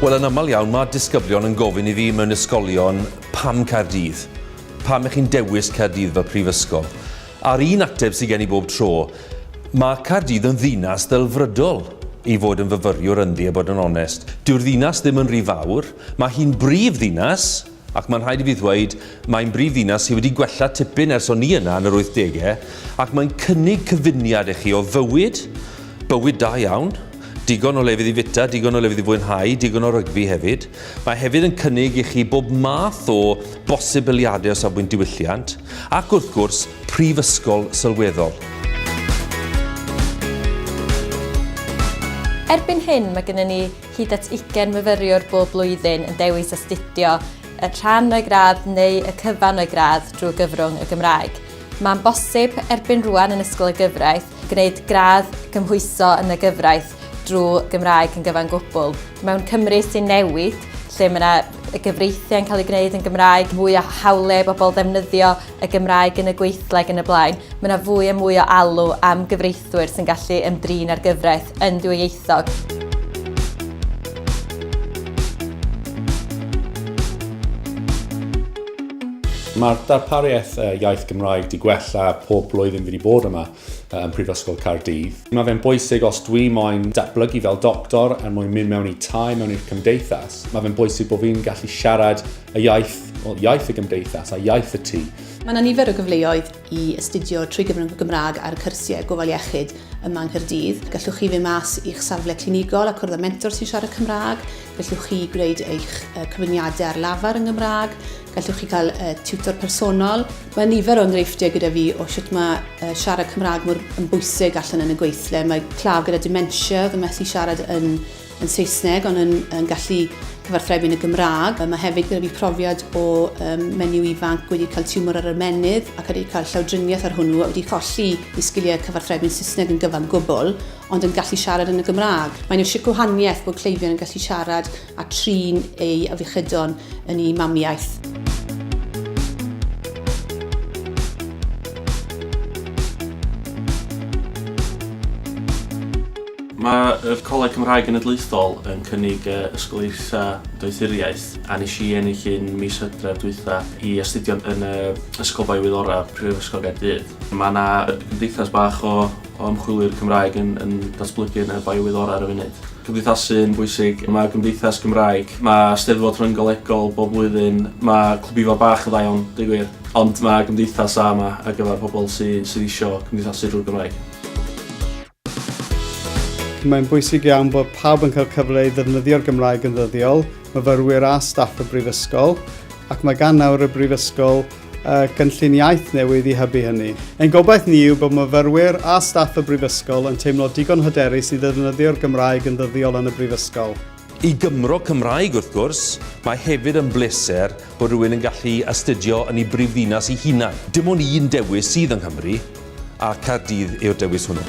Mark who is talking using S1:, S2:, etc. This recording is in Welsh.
S1: Wel, yn aml iawn, mae disgyblion yn gofyn i fi mewn ysgolion pam Cardydd. Pam ych chi'n dewis Cardydd fel prifysgol. A'r un ateb sydd gen i bob tro, mae Cardydd yn ddinas ddelfrydol i fod yn fyfyriwr ynddi, a bod yn onest. Dyw'r ddinas ddim yn rhy fawr, mae hi'n brif ddinas, ac mae'n rhaid i fi ddweud, mae'n brif ddinas sydd wedi gwella tipyn ers o'n i yna yn yr 80au, ac mae'n cynnig cyfuniad i chi o bywyd da iawn, digon o lefydd i fita, digon o lefydd i fwynhau, digon o rygbi hefyd. Mae hefyd yn cynnig i chi bob math o bosibiliadau o safbwynt diwylliant, ac wrth gwrs, prifysgol sylweddol.
S2: Erbyn hyn, mae gennym ni hyd at 20 myfyriwr bob blwyddyn yn dewis astudio y rhan o'i gradd neu y cyfan o'i gradd drwy gyfrwng y Gymraeg. Mae'n bosib erbyn rwan yn ysgol y gyfraith gwneud gradd cymhwyso yn y gyfraith drwy Gymraeg yn gyfan gwbl. Mewn Cymru sy'n newid, lle mae yna y gyfreithiau'n cael ei gwneud yn Gymraeg, mwy o hawlau bobl ddefnyddio y Gymraeg yn y gweithleg yn y blaen. Mae yna fwy a mwy o alw am gyfreithwyr sy'n gallu ymdrin ar gyfraith yn dwyieithog.
S3: Mae'r darpariaeth iaith Gymraeg wedi gwella pob blwyddyn fi wedi bod yma yn Prifysgol Cardydd. Mae fe'n bwysig os dwi moyn datblygu fel doctor a moyn mynd mewn I tai, mewn i'r cymdeithas. Mae fe'n bwysig bod fi'n gallu siarad y iaith y gymdeithas a iaith y tŷ.
S4: Mae yna nifer o gyfleoedd I astudio trwy gyfrwng y Gymraeg ar y cyrsiau gofal iechyd yma yng Nghaerdydd. Gallwch chi fynd mas i'ch safle clinigol a cwrdd â mentor sy'n siarad Cymraeg. Gallwch chi gwneud eich cyfyniadau ar lafar yn Gymraeg. Gallwch chi cael tiwtor personol. Mae nifer o enghreifftiau gyda fi o sut mae siarad Cymraeg mor yn bwysig allan yn y gweithle. Mae claf gyda dementia oedd yn methu siarad yn Saesneg ond yn gallu cyfarthrebu yn y Gymraeg. Mae hefyd gyda fi profiad o menyw ifanc wedi cael tiwmor ar y menydd ac wedi cael llawdriniaeth ar hwnnw a wedi colli I sgiliau cyfarthrebu'n Saesneg yn gyfan gwbl ond yn gallu siarad yn y Gymraeg. Mae'n eisiau gwahaniaeth bod cleifion yn gallu siarad a trin ei afiechydon yn ei mamiaeth.
S5: Mae'r Coleg Cymraeg Genedlaethol yn cynnig ysgolheictha doethuriaeth a nes I ennill un mis Hydref dwytha I astudio yn Ysgol Biowyddora Prifysgol Gaerdydd. Mae yna gymdeithas bach o ymchwilwyr Cymraeg yn datblygu yn y Biowyddora ar y funud. Cymdeithasu'n bwysig, mae Gymdeithas Gymraeg, mae Steddfod Rhyngolegol bob blwyddyn, mae clwbifa bach yn dda iawn, deud gwir, ond mae Gymdeithas A yma ar gyfer pobl sydd eisiau cymdeithasu drwy'r Gymraeg.
S6: Mae'n bwysig iawn bod pawb yn cael cyfle I ddefnyddio'r Gymraeg yn ddyddiol, myfyrwyr a staff y brifysgol, ac mae gan nawr y brifysgol gynllun iaith newydd I hybu hynny. Ein gobaith ni yw bod myfyrwyr a staff y brifysgol yn teimlo digon hyderus I ddefnyddio'r Gymraeg yn ddyddiol yn y brifysgol.
S1: I Gymro Cymraeg wrth gwrs, mae hefyd yn bleser bod rhywun yn gallu astudio yn ei brifddinas ei hunain. Dim ond un dewis sydd yng Nghymru, a Cardydd yw'r dewis hwnnw.